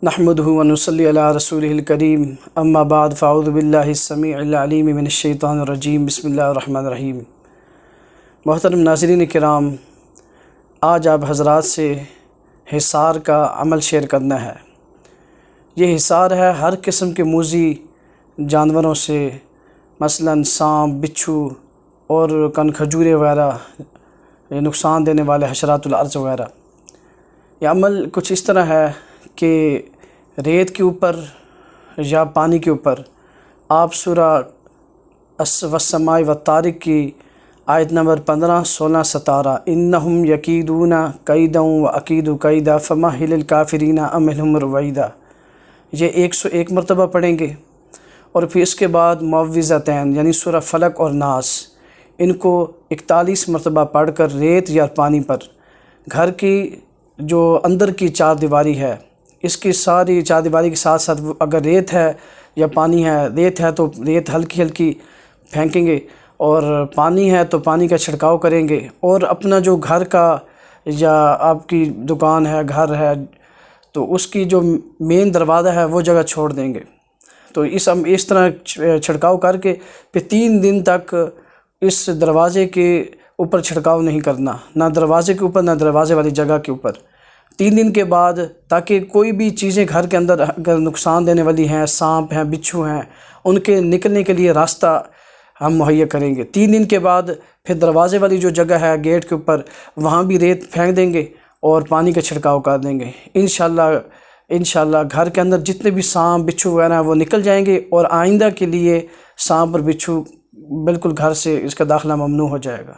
نحمدہ و نصلی علی رسولہ الکریم اما بعد فاعوذ باللہ السمیع العلیم من الشیطان الرجیم بسم اللہ الرحمن الرحیم۔ محترم ناظرین کرام، آج آپ حضرات سے حصار کا عمل شیئر کرنا ہے۔ یہ حصار ہے ہر قسم کے موذی جانوروں سے، مثلاً سانپ، بچھو اور کن کھجورے وغیرہ، نقصان دینے والے حشرات الارض وغیرہ۔ یہ عمل کچھ اس طرح ہے کہ ریت کے اوپر یا پانی کے اوپر آپ سورہ والسماء والطارق کی آیت نمبر 15، 16، 17 انہم یکیدون کیدا واکید کیدا فمہل الکافرین امہلہم رویدا، یہ 101 مرتبہ پڑھیں گے، اور پھر اس کے بعد معوذتین یعنی سورہ فلق اور ناس، ان کو 41 مرتبہ پڑھ کر ریت یا پانی پر، گھر کی جو اندر کی چار دیواری ہے، اس کی ساری چار دیواری کے ساتھ ساتھ اگر ریت ہے یا پانی ہے، ریت ہے تو ریت ہلکی ہلکی پھینکیں گے، اور پانی ہے تو پانی کا چھڑکاؤ کریں گے، اور اپنا جو گھر کا یا آپ کی دکان ہے، گھر ہے، تو اس کی جو مین دروازہ ہے وہ جگہ چھوڑ دیں گے۔ تو اس طرح چھڑکاؤ کر کے پھر 3 دن تک اس دروازے کے اوپر چھڑکاؤ نہیں کرنا، نہ دروازے کے اوپر نہ دروازے والی جگہ کے اوپر۔ 3 دن کے بعد، تاکہ کوئی بھی چیزیں گھر کے اندر اگر نقصان دینے والی ہیں، سانپ ہیں، بچھو ہیں، ان کے نکلنے کے لیے راستہ ہم مہیا کریں گے۔ 3 دن کے بعد پھر دروازے والی جو جگہ ہے گیٹ کے اوپر، وہاں بھی ریت پھینک دیں گے اور پانی کا چھڑکاؤ کر دیں گے۔ انشاءاللہ گھر کے اندر جتنے بھی سانپ، بچھو وغیرہ ہیں وہ نکل جائیں گے، اور آئندہ کے لیے سانپ اور بچھو بالکل گھر سے اس کا داخلہ ممنوع ہو جائے گا۔